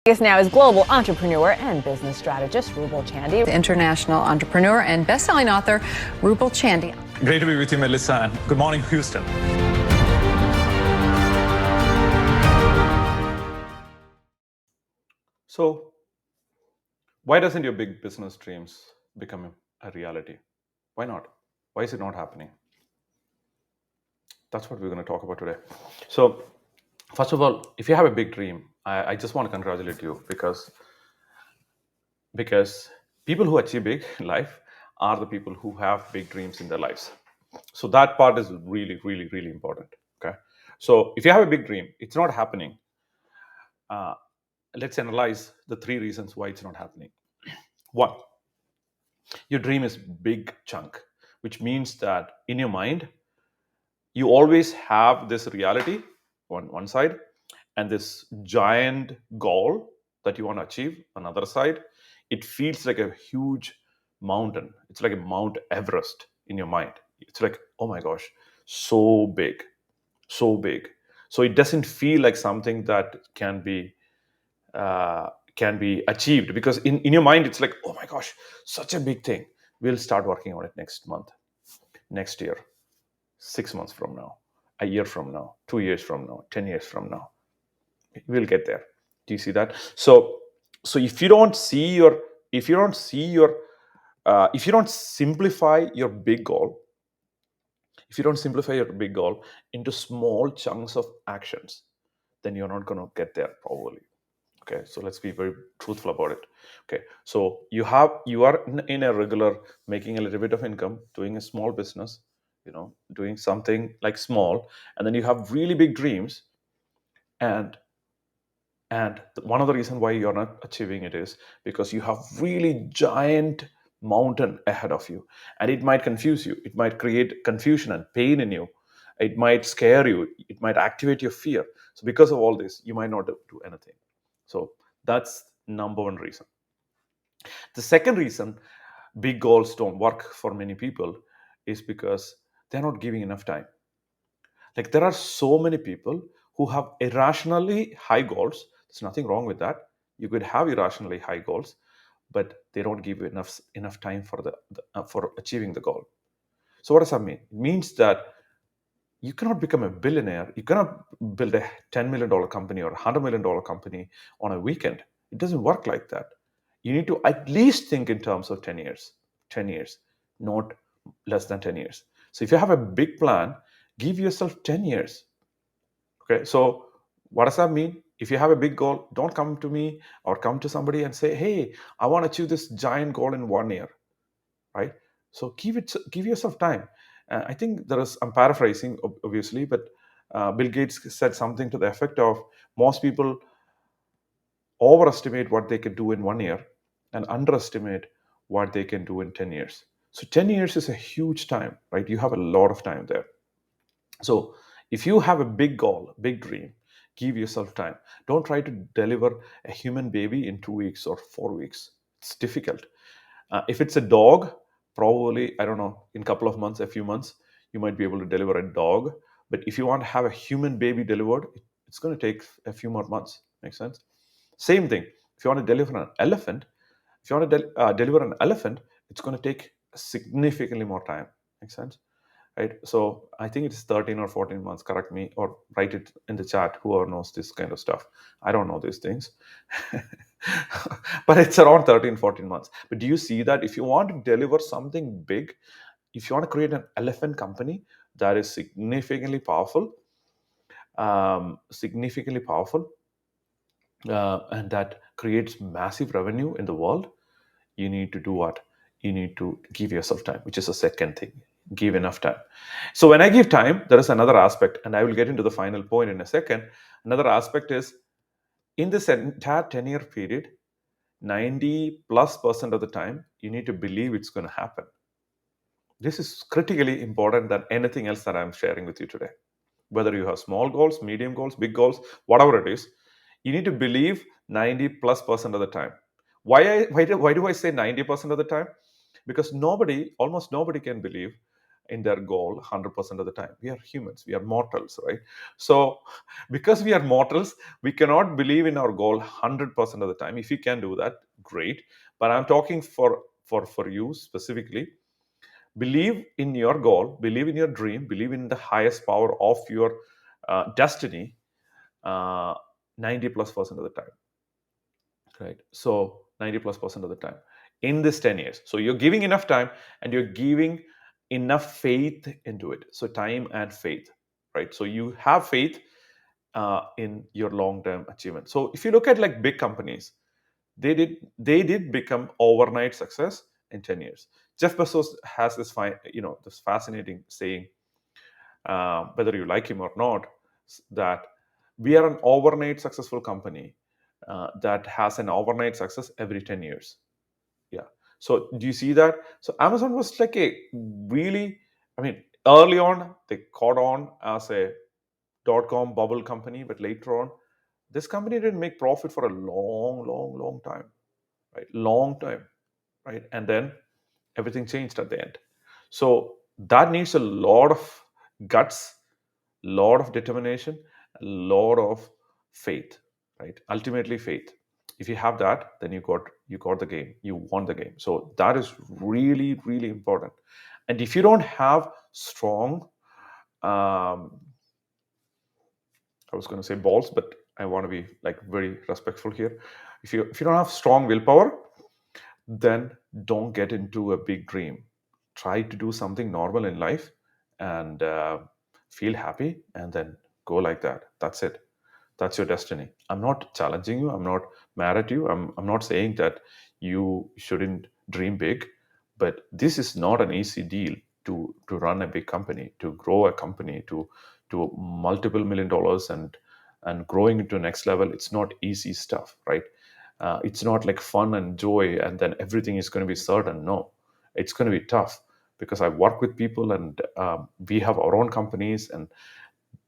Joining us now is global entrepreneur and business strategist Ruble Chandy. International entrepreneur and best-selling author Ruble Chandy. Great to be with you, Melissa, and good morning, Houston. So, why doesn't your big business dreams become a reality? Why not? Why is it not happening? That's what we're going to talk about today. So, first of all, if you have a big dream, I just want to congratulate you because people who achieve big in life are the people who have big dreams in their lives. So that part is really, really, really important. Okay. So if you have a big dream, it's not happening. Let's analyze the 3 reasons why it's not happening. 1, your dream is big chunk, which means that in your mind, you always have this reality on one side and this giant goal that you want to achieve on the other side. It feels like a huge mountain. It's like a Mount Everest in your mind. It's like, oh my gosh, so big, so big. So it doesn't feel like something that can be achieved, because in your mind it's like, oh my gosh, such a big thing. We'll start working on it next month, next year, 6 months from now, a year from now, 2 years from now, 10 years from now. We'll get there. Do you see that? So if you don't simplify your big goal, into small chunks of actions, then you're not going to get there probably. Okay, so let's be very truthful about it. Okay, so you are in a regular, making a little bit of income, doing a small business, doing something like small, and then you have really big dreams, and one of the reasons why you're not achieving it is because you have really giant mountain ahead of you, and it might confuse you. It might create confusion and pain in you. It might scare you. It might activate your fear. So because of all this, you might not do anything. So that's number 1 reason. The second reason big goals don't work for many people is because they're not giving enough time. Like, there are so many people who have irrationally high goals. There's nothing wrong with that. You could have irrationally high goals, but they don't give you enough time for achieving the goal. So what does that mean? It means that you cannot become a billionaire. You cannot build a $10 million company or $100 million company on a weekend. It doesn't work like that. You need to at least think in terms of 10 years, not less than 10 years. So if you have a big plan, give yourself 10 years. Okay, so what does that mean? If you have a big goal, don't come to me or come to somebody and say, hey, I want to achieve this giant goal in 1 year, right? So give yourself time. I think I'm paraphrasing, obviously, but Bill Gates said something to the effect of, most people overestimate what they can do in 1 year and underestimate what they can do in 10 years. So 10 years is a huge time, right? You have a lot of time there. So if you have a big goal, big dream, give yourself time. Don't try to deliver a human baby in 2 weeks or 4 weeks. It's difficult. If it's a dog, probably, I don't know, in a couple of months, a few months, you might be able to deliver a dog. But if you want to have a human baby delivered, it's going to take a few more months. Make sense? Same thing. If you want to deliver an elephant, it's going to take significantly more time. Make sense? Right? So I think it's 13 or 14 months. Correct me or write it in the chat, whoever knows this kind of stuff. I don't know these things. But it's around 13, 14 months. But do you see that if you want to deliver something big, if you want to create an elephant company that is significantly powerful, and that creates massive revenue in the world, you need to do what? You need to give yourself time, which is the second thing. Give enough time. So when I give time, there is another aspect, and I will get into the final point in a second. Another aspect is, in this entire 10-year period, 90+% of the time, you need to believe it's going to happen. This is critically important than anything else that I'm sharing with you today. Whether you have small goals, medium goals, big goals, whatever it is, you need to believe 90+% of the time. Why do I say 90% of the time? Because almost nobody can believe in their goal 100% of the time. We are humans, we are mortals, right? So because we are mortals, we cannot believe in our goal 100% of the time. If you can do that, great. But I'm talking for you specifically. Believe in your goal, believe in your dream, believe in the highest power of your destiny 90 plus percent of the time, right? So 90 plus percent of the time in this 10 years. So you're giving enough time and you're giving enough faith into it. So time and faith, right? So you have faith in your long-term achievement. So if you look at like big companies, they did become overnight success in 10 years. Jeff Bezos has this this fascinating saying, whether you like him or not, that we are an overnight successful company that has an overnight success every 10 years. Yeah. So do you see that? So Amazon was like a really, I mean, early on, they caught on as a dot-com bubble company, but later on, this company didn't make profit for a long, long, long time, right? Long time, right? And then everything changed at the end. So that needs a lot of guts, lot of determination, a lot of faith, right? Ultimately faith. If you have that, then you got the game, you won the game. So that is really, really important. And if you don't have strong I was going to say balls, but I want to be like very respectful here. If you don't have strong willpower, then don't get into a big dream. Try to do something normal in life and feel happy, and then go like that. That's it. That's your destiny. I'm not challenging you. I'm not mad at you. I'm not saying that you shouldn't dream big, but this is not an easy deal to run a big company, to grow a company to multiple $1 million and growing into next level. It's not easy stuff, right? It's not like fun and joy and then everything is going to be certain. No, it's going to be tough because I work with people and we have our own companies, and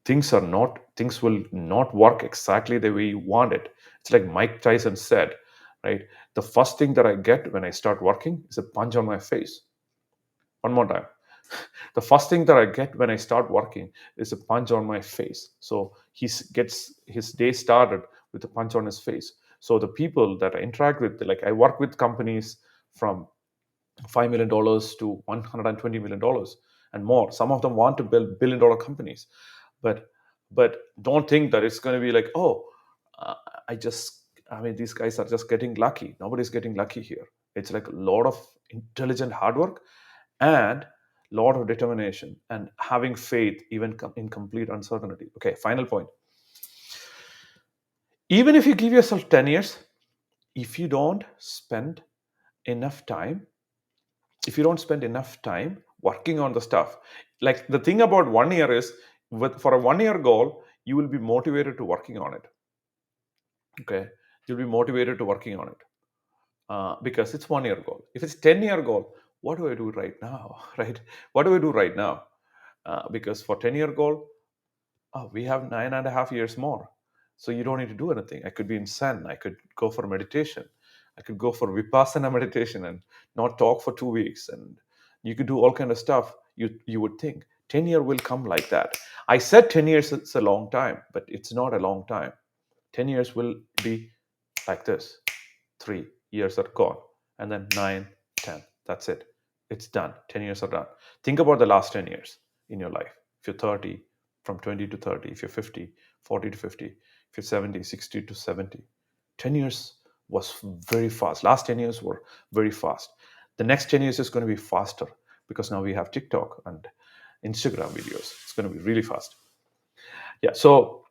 things will not work exactly the way you want it. It's like Mike Tyson said, right? The first thing that I get when I start working is a punch on my face. One more time. The first thing that I get when I start working is a punch on my face. So he gets his day started with a punch on his face. So the people that I interact with, like I work with companies from $5 million to $120 million and more. Some of them want to build billion-dollar companies, but don't think that it's going to be like, oh, uh, I mean, these guys are just getting lucky. Nobody's getting lucky here. It's like a lot of intelligent hard work and lot of determination and having faith even in complete uncertainty. Okay, final point. Even if you give yourself 10 years, if you don't spend enough time working on the stuff, like the thing about 1 year is, for a 1 year goal, you will be motivated to working on it. Okay, you'll be motivated to working on it because it's 1 year goal. If it's 10-year goal, what do I do right now? Right? What do I do right now? Because for 10-year goal, we have 9.5 years more. So you don't need to do anything. I could be in Zen. I could go for meditation. I could go for Vipassana meditation and not talk for 2 weeks. And you could do all kind of stuff. You would think 10-year will come like that. I said 10 years it's a long time, but it's not a long time. 10 years will be like this. 3 years are gone. And then 9, 10. That's it. It's done. 10 years are done. Think about the last 10 years in your life. If you're 30, from 20 to 30. If you're 50, 40 to 50. If you're 70, 60 to 70. 10 years was very fast. Last 10 years were very fast. The next 10 years is going to be faster because now we have TikTok and Instagram videos. It's going to be really fast. Yeah. So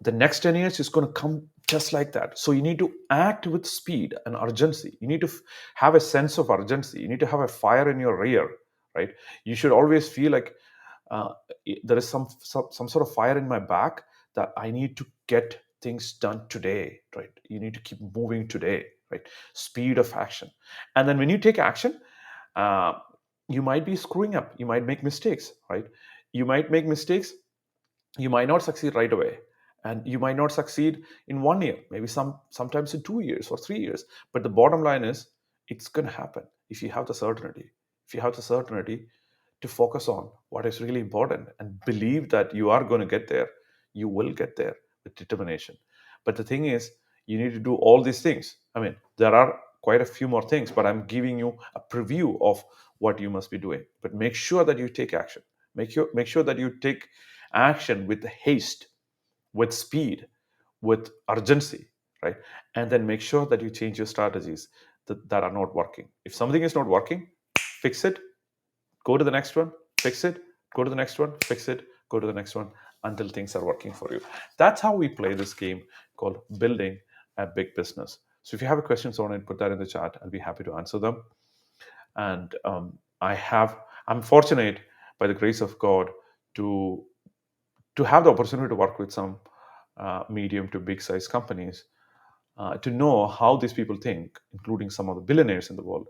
the next 10 years is going to come just like that. So you need to act with speed and urgency. You need to have a sense of urgency. You need to have a fire in your rear, right? You should always feel like uh, there is some sort of fire in my back that I need to get things done today, right? You need to keep moving today, right? Speed of action. And then when you take action, uh, you might be screwing up. You might make mistakes, right? You might make mistakes. You might not succeed right away, and you might not succeed in 1 year, maybe sometimes in 2 years or 3 years. But the bottom line is, it's going to happen if you have the certainty. If you have the certainty to focus on what is really important and believe that you are going to get there. You will get there with determination. But the thing is, you need to do all these things. I mean, there are quite a few more things, but I'm giving you a preview of what you must be doing. But make sure that you take action. Make sure that you take action with haste, with speed, with urgency, right? And then make sure that you change your strategies that are not working. If something is not working, fix it, go to the next one, fix it, go to the next one, fix it, go to the next one, until things are working for you. That's how we play this game called building a big business. So if you have questions on it, put that in the chat. I'll be happy to answer them. And I'm fortunate, by the grace of God, to have the opportunity to work with some medium to big size companies, to know how these people think, including some of the billionaires in the world,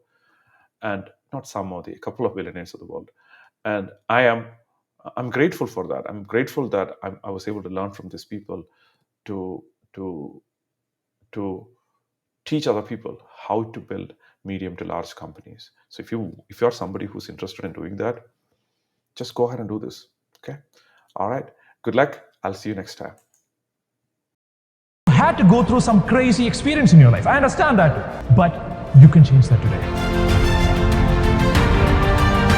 and not some of a couple of billionaires of the world. And I'm grateful for that. I'm grateful that I was able to learn from these people to teach other people how to build medium to large companies. So if you're somebody who's interested in doing that, just go ahead and do this. Okay. All right. Good luck. I'll see you next time. You had to go through some crazy experience in your life. I understand that, but you can change that today.